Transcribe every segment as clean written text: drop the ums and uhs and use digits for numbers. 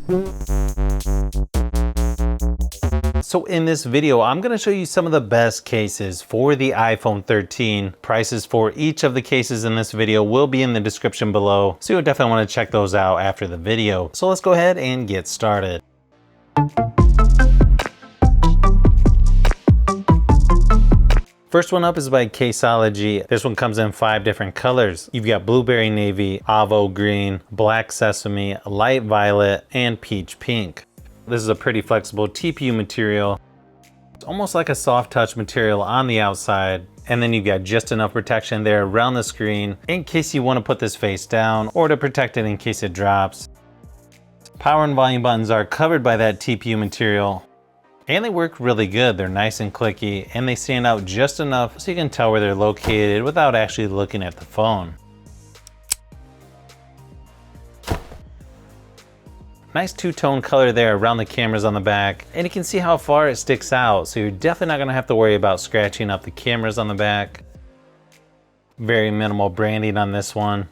So in this video, I'm going to show you some of the best cases for the iPhone 13. Prices for each of the cases in this video will be in the description below, so you'll definitely want to check those out after the video. So let's go ahead and get started. First one up is by Ksology. This one comes in 5 different colors. You've got blueberry navy, avo green, black sesame, light violet, and peach pink. This is a pretty flexible TPU material. It's almost like a soft touch material on the outside. And then you've got just enough protection there around the screen in case you want to put this face down or to protect it in case it drops. Power and volume buttons are covered by that TPU material. And they work really good. They're nice and clicky and they stand out just enough so you can tell where they're located without actually looking at the phone. Nice two-tone color there around the cameras on the back, and you can see how far it sticks out, so you're definitely not gonna have to worry about scratching up the cameras on the back. Very minimal branding on this one.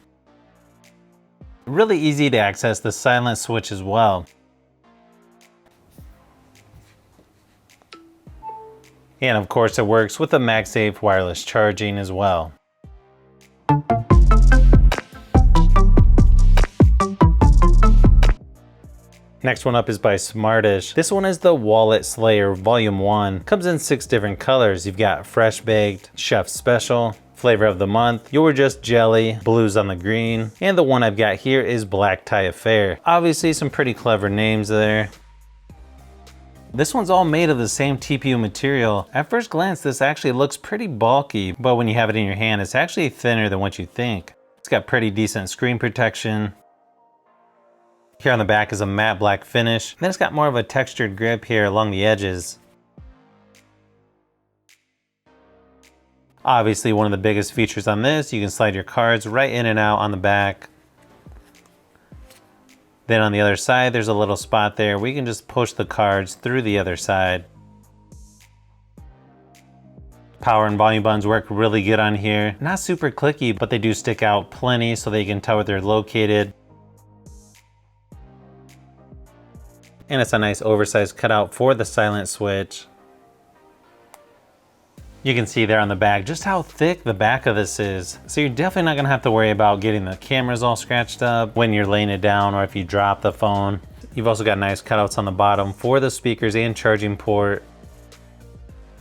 Really easy to access the silent switch as well. And of course it works with the MagSafe wireless charging as well. Next one up is by Smartish. This one is the Wallet Slayer Volume 1. Comes in 6 different colors. You've got Fresh Baked, Chef Special, Flavor of the Month, You're Just Jelly, Blues on the Green, and the one I've got here is Black Tie Affair. Obviously some pretty clever names there. This one's all made of the same TPU material. At first glance, this actually looks pretty bulky, but when you have it in your hand, it's actually thinner than what you think. It's got pretty decent screen protection. Here on the back is a matte black finish. Then it's got more of a textured grip here along the edges. Obviously, one of the biggest features on this, you can slide your cards right in and out on the back. Then on the other side, there's a little spot there where you can just push the cards through the other side. Power and volume buttons work really good on here. Not super clicky, but they do stick out plenty so that you can tell where they're located. And it's a nice oversized cutout for the silent switch. You can see there on the back just how thick the back of this is. So you're definitely not gonna have to worry about getting the cameras all scratched up when you're laying it down or if you drop the phone. You've also got nice cutouts on the bottom for the speakers and charging port.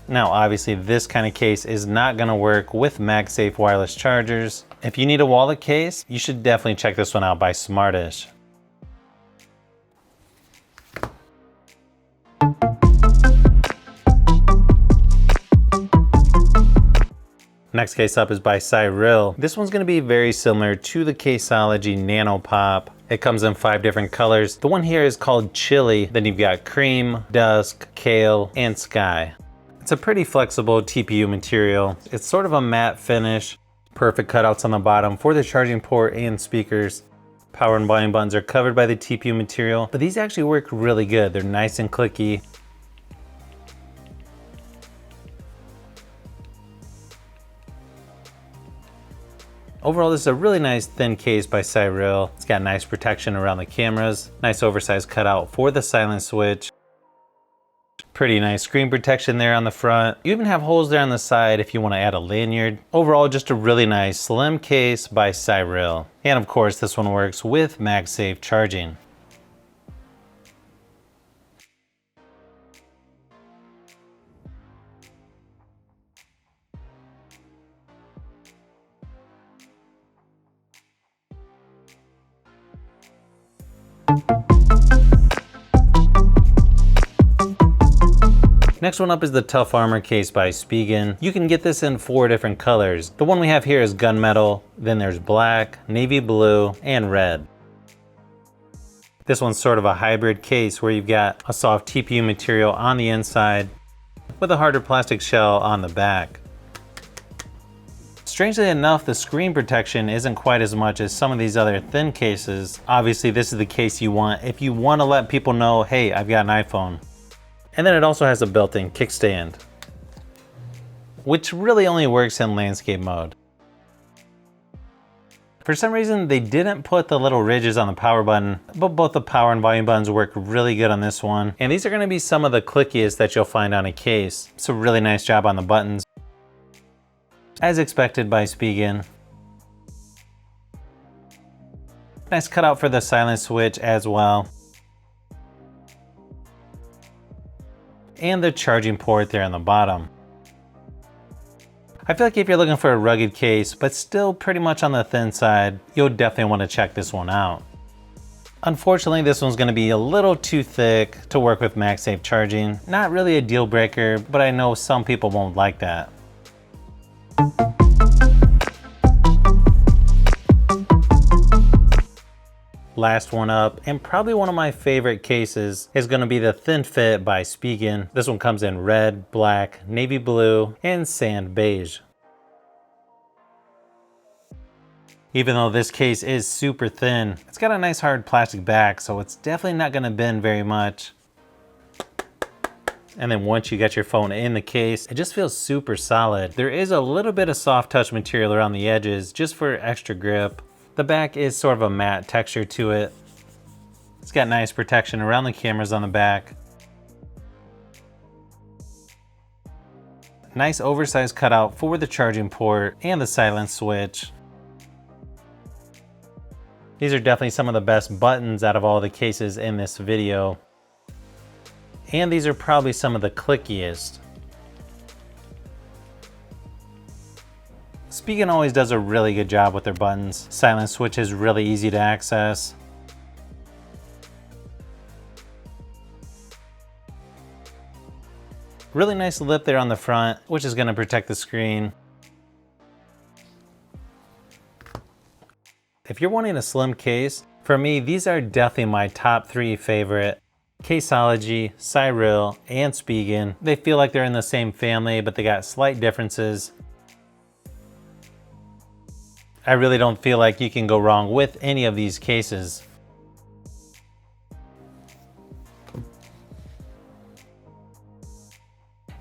Now, obviously this kind of case is not gonna work with MagSafe wireless chargers. If you need a wallet case, you should definitely check this one out by Smartish. Next case up is by Cyril. This one's gonna be very similar to the Ksology Nano Pop. It comes in 5 different colors. The one here is called Chili. Then you've got Cream, Dusk, Kale, and Sky. It's a pretty flexible TPU material. It's sort of a matte finish. Perfect cutouts on the bottom for the charging port and speakers. Power and volume buttons are covered by the TPU material, but these actually work really good. They're nice and clicky. Overall, this is a really nice thin case by Cyril. It's got nice protection around the cameras, nice oversized cutout for the silent switch. Pretty nice screen protection there on the front. You even have holes there on the side if you want to add a lanyard. Overall, just a really nice slim case by Cyril. And of course, this one works with MagSafe charging. Next one up is the Tough Armor case by Spigen. You can get this in 4 different colors. The one we have here is gunmetal, then there's black, navy blue, and red. This one's sort of a hybrid case where you've got a soft TPU material on the inside with a harder plastic shell on the back. Strangely enough, the screen protection isn't quite as much as some of these other thin cases. Obviously, this is the case you want if you want to let people know, hey, I've got an iPhone. And then it also has a built-in kickstand, which really only works in landscape mode. For some reason, they didn't put the little ridges on the power button, but both the power and volume buttons work really good on this one. And these are gonna be some of the clickiest that you'll find on a case. It's a really nice job on the buttons. As expected by Spigen. Nice cutout for the silent switch as well. And the charging port there on the bottom. I feel like if you're looking for a rugged case, but still pretty much on the thin side, you'll definitely want to check this one out. Unfortunately, this one's going to be a little too thick to work with MagSafe charging. Not really a deal breaker, but I know some people won't like that. Last one up, and probably one of my favorite cases, is going to be the Thin Fit by Spigen. This one comes in red, black, navy blue, and sand beige. Even though this case is super thin, it's got a nice hard plastic back, so it's definitely not going to bend very much. And then once you get your phone in the case, it just feels super solid. There is a little bit of soft touch material around the edges just for extra grip. The back is sort of a matte texture to it. It's got nice protection around the cameras on the back. Nice oversized cutout for the charging port and the silent switch. These are definitely some of the best buttons out of all the cases in this video. And these are probably some of the clickiest. Spigen always does a really good job with their buttons. Silent switch is really easy to access. Really nice lip there on the front, which is going to protect the screen. If you're wanting a slim case, for me, these are definitely my top 3 favorite. Ksology, Cyril, and Spigen. They feel like they're in the same family, but they got slight differences. I really don't feel like you can go wrong with any of these cases.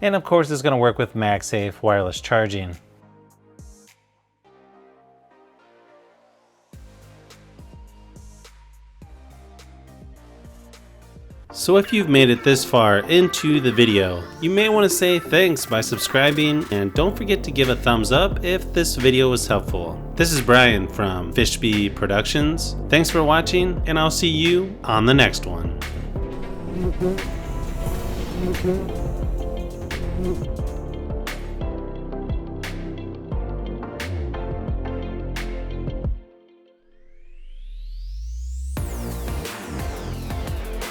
And of course, it's going to work with MagSafe wireless charging. So if you've made it this far into the video, you may want to say thanks by subscribing, and don't forget to give a thumbs up if this video was helpful. This is Brian from Fishbee Productions. Thanks for watching, and I'll see you on the next one.